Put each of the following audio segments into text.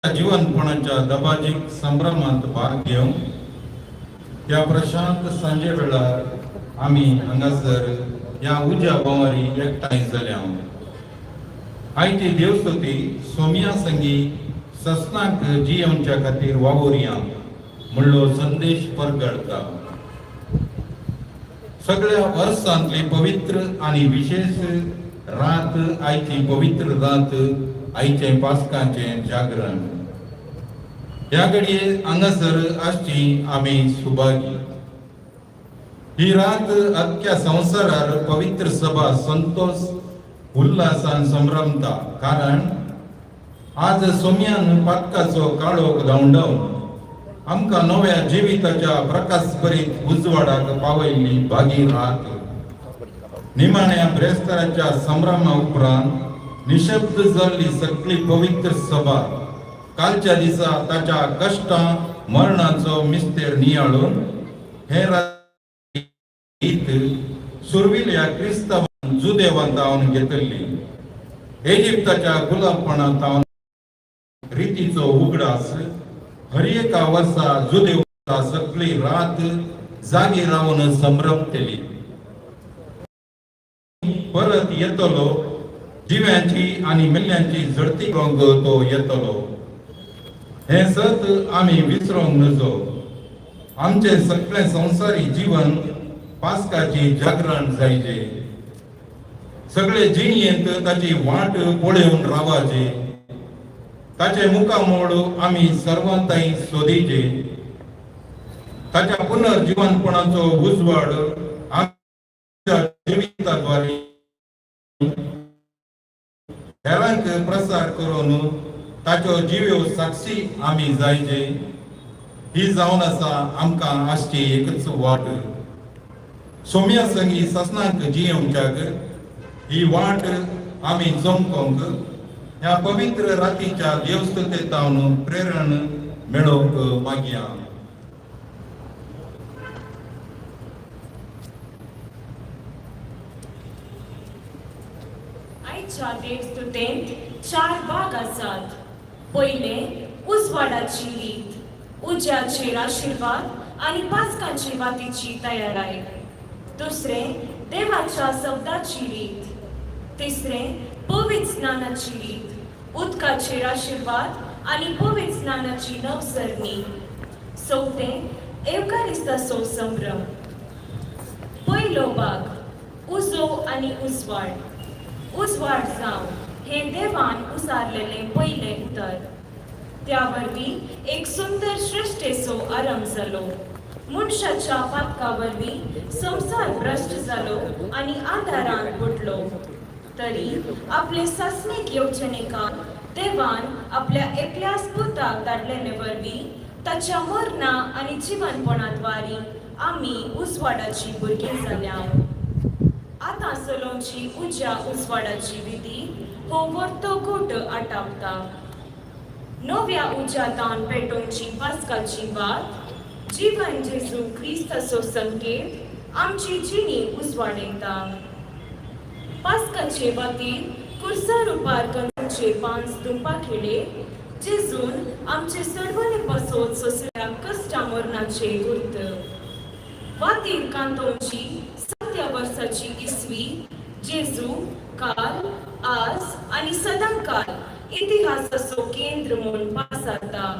जीवनपणाच्या दबाजीक संभ्रमांत भाग घेऊन या प्रशांत सांजे वेळार आम्ही हांगासर या उज्या बोवारी एकठांय जाल्या। आयची देवस्तुती सोमिया संगी ससनाक जियोवच्या खातीर वावुरया म्हणलो संदेश परगळता। सगळ्या वर्सांतली पवित्र आणि विशेष रात आयची पवित्र रात आईचे पास्काचे जागरण। ह्या घडये हांगासर आसची आमी सुभागी। ही रात अख्ख्या संवसारार पवित्र सभा संतोष उल्हासान संभ्रमता, कारण आज सोम्यान पातकाचो काळोख धांवडावन आमकां नव्या जिविताच्या प्रकाशभरीत उजवाडाक पावयल्ली भागी रात। निमाण्या ब्रेस्ताराच्या संभ्रमा उपरांत निशब्द जाल्ली सगळी पवित्र सभा कालच्या दिसा ताच्या कष्टां मरणाचो मिस्तेर नियाळून हे रात सुरविल्या क्रिस्तावान जुदेवांतावन घेतली। इजिप्ताच्या गुलामपणांतावन रितीचो उगडास हर एका वर्सा जुदेवांता सगळी रात जागी रावन संभ्रमतली। परत येतलो जिव्यांची आणि मेल्ल्यांची झडती करूंक तो येतलो। हे सत आमी विसरूंक नजो। आमचे सगळे संसारी जीवन पास्काची जागरण जायचे। सगळे जिणयेंत ताची वाट पळोवन रावाचे। ताचे मुखामोड आमी सर्वांताई सोदीचे। ताच्या पुनर्जीवनपणाचो उजवाड आमच्या जिविताद्वारे हेरांक प्रसार करून ताच्यो जिव्यो साक्षी आमी जायचे। ही जावन आसा आमकां आसची एकच वाट। सोम्या संगी ससनाक जियोवच्याक ही वाट आमी जमकोंक ह्या पवित्र रातीच्या देवस्तुतेंतावन प्रेरण मेळोवंक मागया। आयच्या देवस्तुतेंत 4 भाग आसात। पयले उजवाडाची रीत, उज्याचेर आशिर्वाद आनी पास्काची वातीची तयाराय। दुसरे देवाच्या शब्दाची रीत। तिसरे पवित्र स्नानाची रीत, उदकाचेर आशिर्वाद आनी पवित्र स्नानाची नवसरणी। चौथे एवकारिस्ताचो संभ्रम। पयलो भाग उजो आनी उजवाड। उजवाड जावन हे देवान उसारलेले पयले उतर। त्या वरवीं एक सुंदर सृश्टेचो आरंभ जालो। मनशाच्या पातका वरवीं संसार भ्रश्ट जालो आनी आदारान बुडलो। तरी आपले सस्मीक येवजणेकान देवान आपल्या एकल्याच पुताक धाडलेले वरवीं ताच्या मरणा आनी जिवनपणाद्वारी आमी उजवाडाची भुरगीं जाल्या। आतां चलोवची उज्या उजवाडाची विधी हो वर्तो गोट आटावता। नव्या उज्यातान पेटोवची पास्काची वात, जीवन जेजू क्रिस्ताचो संकेत आमची जिणी उजवाडयता। पास्काचे वातीर कुर्सा रुपार कंदूचे 5 दुंपाखेडे जेजून आमचे सडवले पासोत सोसल्या कश्टा मरणाचे गुर्त। वातीर कांतोवची 7 वर्साची इसवी जेजू काल, आज आनी सदांकाल इतिहासाचो केंद्र म्हूण पासारता।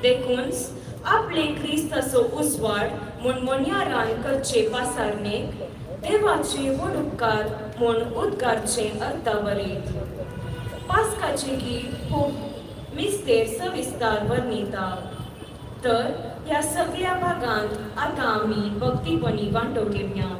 देखूनच आपले क्रिस्ताचो उजवाड म्हूण मोन्यारान करचे पासारणेक देवाचे व्हड उपकार म्हूण उद्गारचे अर्तावरीत। पास्काचे गीत खूब मिस्तेर सविस्तार वर्णिता। तर ह्या सगळ्या भागांत आतां आमी भक्तीपणी वांटो घेवया।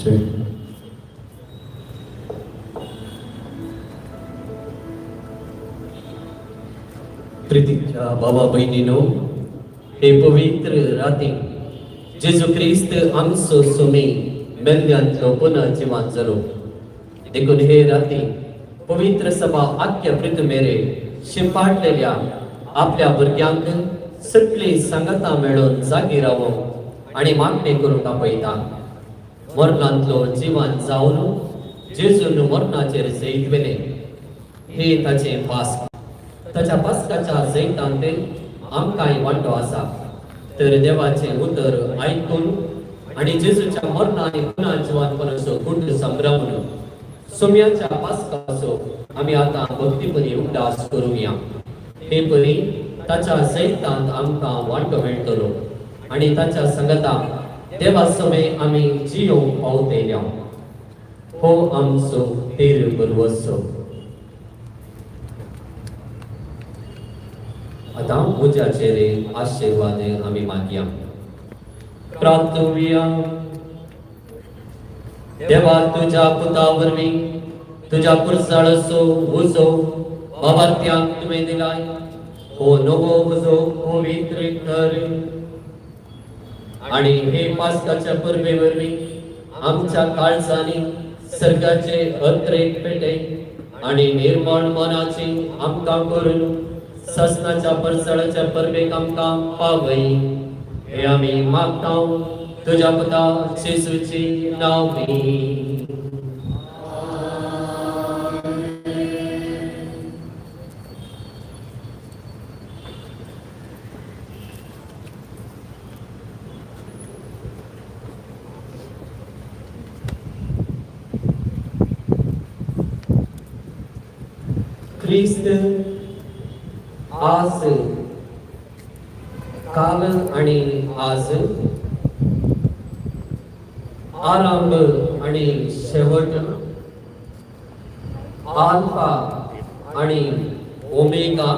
जय प्रीतीच्या बाबा बहिणीनो, हे पवित्र राती जेजू ख्रिस्त आमचो सुमी मेल्ल्यांतलो पुन्हा जिवांत जालो. देखून हे राती पवित्र सभा आख्या पृथ्वीमेरे शिंपाटलेल्या आपल्या भुरग्यांक सगळी संगता मेळून जागी रावूंक आनी मागणे करूंक आपयता. मरणांतलो जिवांत जावन जेजून मरणाचेर जैतवेले हे ताचें पास्क. ताच्या पास्काच्या जैतांत आमकांय वांटो आसा. तर देवाचें उतर आयकून आनी जेजूच्या मरणाने पुन्हा जिवांतपणाचो गुट संभ्रमून सुम्याच्या पास्काचो आमी आतां भक्तीपरी उगडास करूया. हे परी ताच्या जैतांत आमकां वांटो मेळटलो आनी ताच्या संगता देवा समे आमी जियोंक पावतल्या. हो आमचो तेर बरवसो. आता उज्याचेरे आशीर्वाद आमी मागया. प्रार्थुया. देवा तुझ्या पुता वरवीं तुझ्या पुरसाळसो उजो बाबार्थ्यांक तुवें दिलाय. हो नवो उजो पवित्र कर आनी हे पास्काच्या परबे वरवीं आमच्या काळजांनी सर्गाचे अत्रेक पेटे आनी निर्मळ मनाची आमकां करून ससनाच्या परसळाच्या परबेक आमकां पावय. हे आमी मागतां तुझ्या पुता जेजूची नांवी. ख्रिस्त आज काल आणि आज आरंभ आणि शेवट अल्फा आणि ओमेगा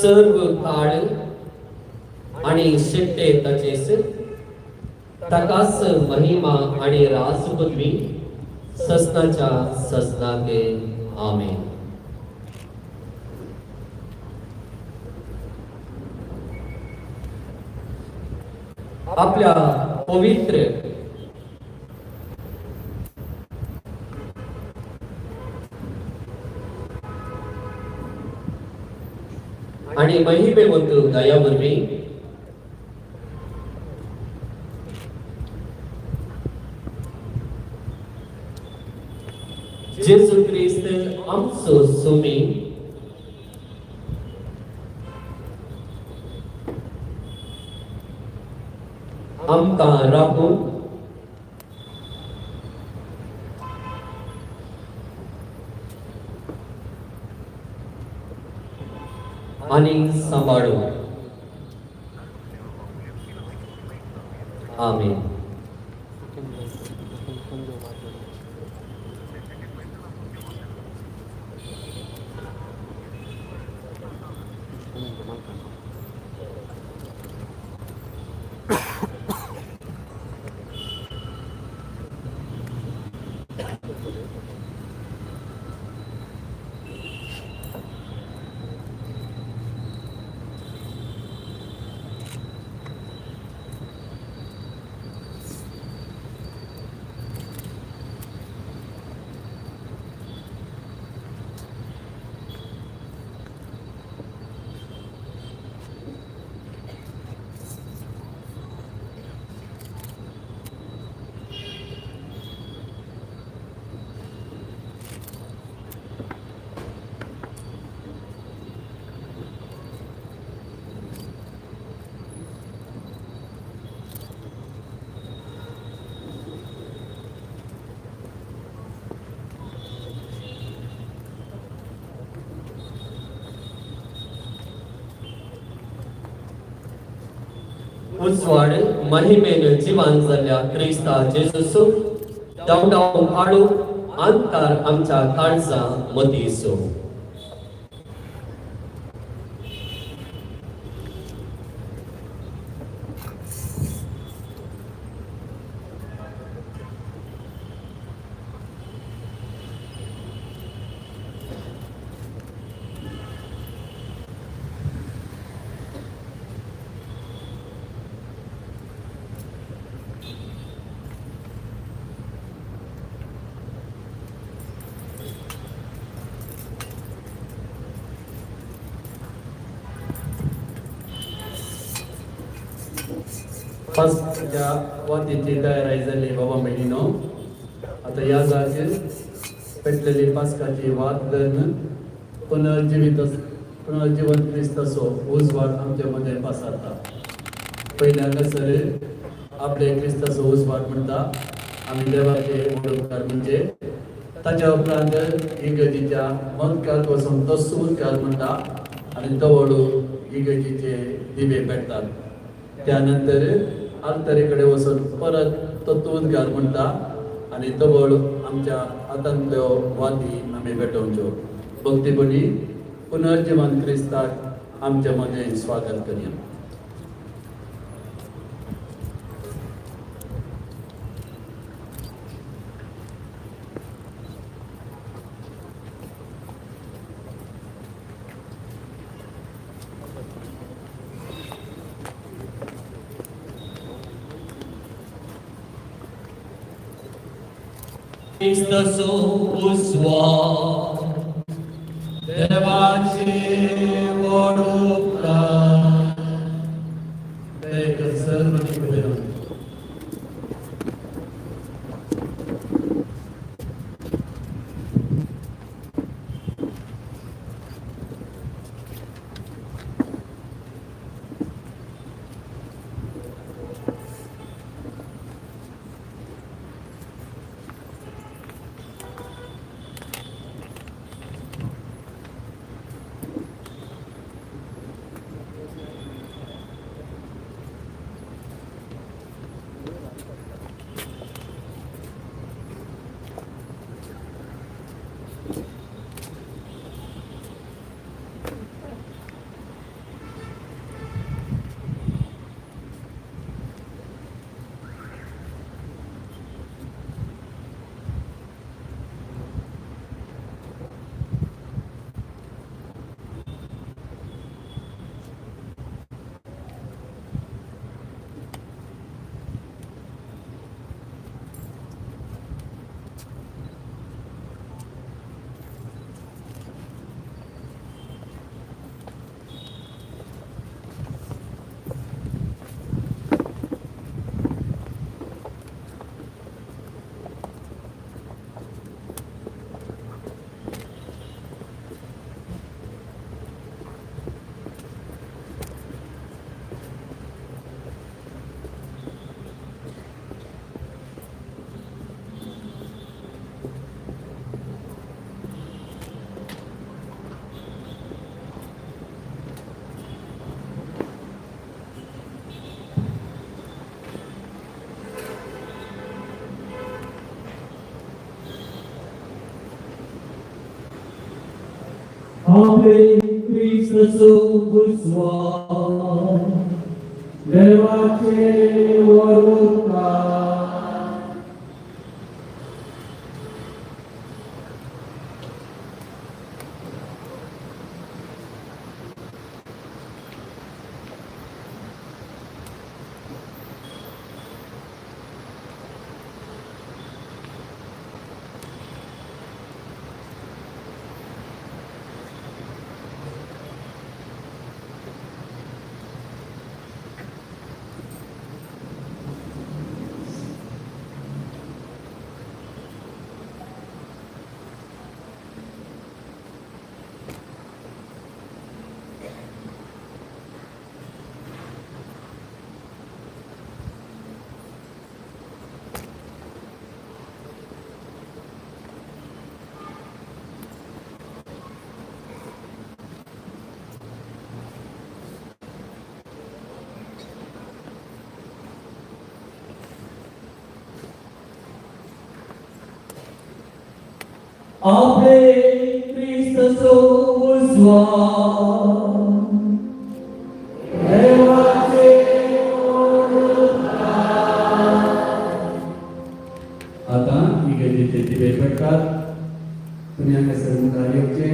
सर्व काळ आणि शेवटे ताचेस ताकास महिमा आणि राजपदवी ससनाच्या ससनाके आमेन. आपल्या पवित्र आणि महिमेवंत दयावरवी जेजू ख्रिस्त आमचो सुमी आमकां राखून आनी सांबाळून. आमेन. उजवाड महिमेन जिवान जाल्ल्या क्रिस्ता जेजूसो डावडाव हाडू अंतर आमच्या काळजा मदीं सो. पास्काच्या वातीची तयारी झाली बाबा बहिणीनो. आता या जागेर पेटलेली पास्काची वात धरून पुनर्जीवन क्रिस्ताचो उजवाड आमच्या मध्ये पसरता. पहिल्या कसर आपले क्रिस्ताचो उजवाड म्हणटा आम्ही देवाचे उपकार म्हणजे ताच्या उपरांत इगर्जीच्या मदकाक वचून तो सूरकार म्हणटा आणि तो हळू इगर्जीचे दिवे पेटतात. त्यानंतर आल्तरेकडे वचून परत तो तुदगार म्हणटा आणि तो हळू आमच्या हातांतल्यो वाती आमी पेटोवच्यो. भक्तीपणी पुनर्जीवन क्रिस्ताक आमच्या मध्ये स्वागत करूया. Cristoso usual, देवाचे उपकार देख सर्व निवेदन. Ave Cristo usual, देवाचे उपकार Ave Cristo usual, देवाचे आता इगर्जीचे दिवे पेटतात. पुण्या कसर मुखार येवचे